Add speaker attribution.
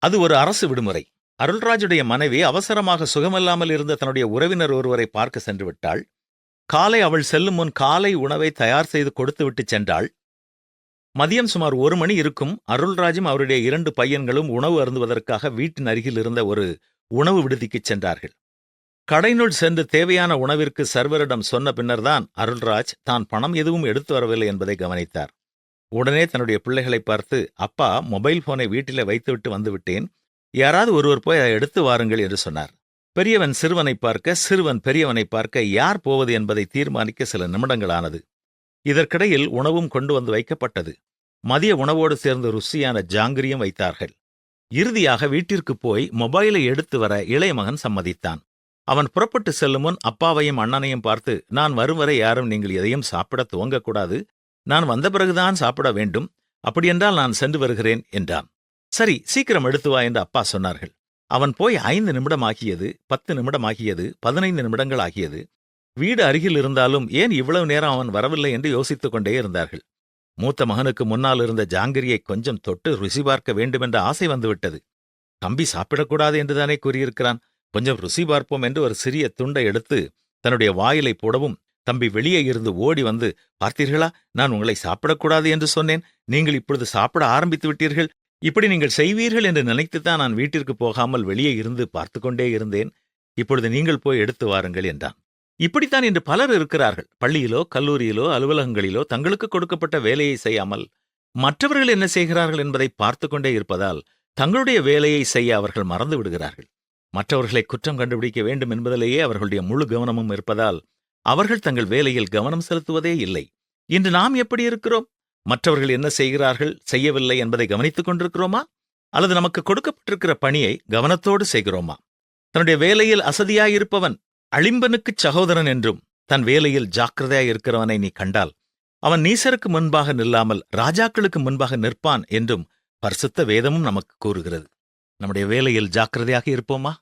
Speaker 1: அது ஒரு அரசு விடுமுறை. அருள்ராஜுடைய மனைவி அவசரமாக சுகமில்லாமல் இருந்த தன்னுடைய உறவினர் ஒருவரை பார்க்க சென்று விட்டாள். காலை அவள் செல்லும் முன் காலை உணவை தயார் செய்து கொடுத்துவிட்டு சென்றாள். மதியம் சுமார் 1 மணி இருக்கும். அருள்ராஜும் அவருடைய 2 பையன்களும் உணவு அருந்துவதற்காக வீட்டின் அருகில் இருந்த ஒரு உணவு விடுதிக்குச் சென்றார்கள். கடையினுள் சென்று தேவையான உணவிற்கு சர்வரிடம் சொன்ன பின்னர்தான் அருள்ராஜ் தான் பணம் எதுவும் எடுத்து வரவில்லை என்பதை கவனித்தார். உடனே தன்னுடைய பிள்ளைகளை பார்த்து, அப்பா மொபைல் போனை வீட்டிலே வைத்துவிட்டு வந்துவிட்டேன், யாராவது ஒருவர் போய் அதை எடுத்து வாருங்கள் என்று சொன்னார். பெரியவன் சிறுவனை பார்க்க, சிறுவன் பெரியவனை பார்க்க யார் போவது என்பதை தீர்மானிக்க சில நிமிடங்கள் ஆனது. இதற்கிடையில் உணவும் கொண்டு வந்து வைக்கப்பட்டது. மதிய உணவோடு சேர்ந்து ருசியான ஜாங்கிரியும் வைத்தார்கள். இறுதியாக வீட்டிற்கு போய் மொபைலை எடுத்து வர இளைய மகன் சம்மதித்தான். அவன் புறப்பட்டு செல்லும் முன் அப்பாவையும் அண்ணனையும் பார்த்து, நான் வரும் வரை யாரும் நீங்கள் எதையும் சாப்பிட துவங்கக்கூடாது, நான் வந்த பிறகுதான் சாப்பிட வேண்டும், அப்படியென்றால் நான் சென்று வருகிறேன் என்றான். சரி, சீக்கிரம் எடுத்து வா என்று அப்பா சொன்னார்கள். அவன் போய் 5 நிமிடம் ஆகியது, 10 நிமிடம் ஆகியது, 15 நிமிடங்கள் ஆகியது. வீடு அருகில் இருந்தாலும் ஏன் இவ்வளவு நேரம் அவன் வரவில்லை என்று யோசித்துக் கொண்டே இருந்தார்கள். மூத்த மகனுக்கு முன்னால் இருந்த ஜாங்கிரியை கொஞ்சம் தொட்டு ருசி பார்க்க வேண்டுமென்ற ஆசை வந்துவிட்டது. தம்பி சாப்பிடக்கூடாது என்றுதானே கூறியிருக்கிறான், கொஞ்சம் ருசி பார்ப்போம் என்று ஒரு சிறிய துண்டை எடுத்து தன்னுடைய வாயிலை போடவும், தம்பி வெளியே இருந்து ஓடி வந்து, பார்த்தீர்களா, நான் உங்களை சாப்பிடக்கூடாது என்று சொன்னேன், நீங்கள் இப்பொழுது சாப்பிட ஆரம்பித்து விட்டீர்கள், இப்படி நீங்கள் செய்வீர்கள் என்று நினைத்துத்தான் நான் வீட்டிற்கு போகாமல் வெளியே இருந்து பார்த்து கொண்டே இருந்தேன், இப்பொழுது நீங்கள் போய் எடுத்து வாருங்கள் என்றான். இப்படித்தான் இன்று பலர் இருக்கிறார்கள். பள்ளியிலோ கல்லூரியிலோ அலுவலகங்களிலோ தங்களுக்கு கொடுக்கப்பட்ட வேலையை செய்யாமல் மற்றவர்கள் என்ன செய்கிறார்கள் என்பதை பார்த்து கொண்டே இருப்பதால் தங்களுடைய வேலையை செய்ய அவர்கள் மறந்து விடுகிறார்கள். மற்றவர்களை குற்றம் கண்டுபிடிக்க வேண்டும் என்பதிலேயே அவர்களுடைய முழு கவனமும் இருப்பதால் அவர்கள் தங்கள் வேலையில் கவனம் செலுத்துவதே இல்லை. இன்று நாம் எப்படி இருக்கிறோம்? மற்றவர்கள் என்ன செய்கிறார்கள், செய்யவில்லை என்பதை கவனித்துக் கொண்டிருக்கிறோமா? அல்லது நமக்கு கொடுக்கப்பட்டிருக்கிற பணியை கவனத்தோடு செய்கிறோமா? தன்னுடைய வேலையில் அசதியாயிருப்பவன் அழிம்பனுக்குச் சகோதரன் என்றும், தன் வேலையில் ஜாக்கிரதையாயிருக்கிறவனை நீ கண்டால் அவன் நீசருக்கு முன்பாக நில்லாமல் ராஜாக்களுக்கு முன்பாக நிற்பான் என்றும் பரிசுத்த வேதமும் நமக்கு கூறுகிறது. நம்முடைய வேலையில் ஜாக்கிரதையாக இருப்போமா?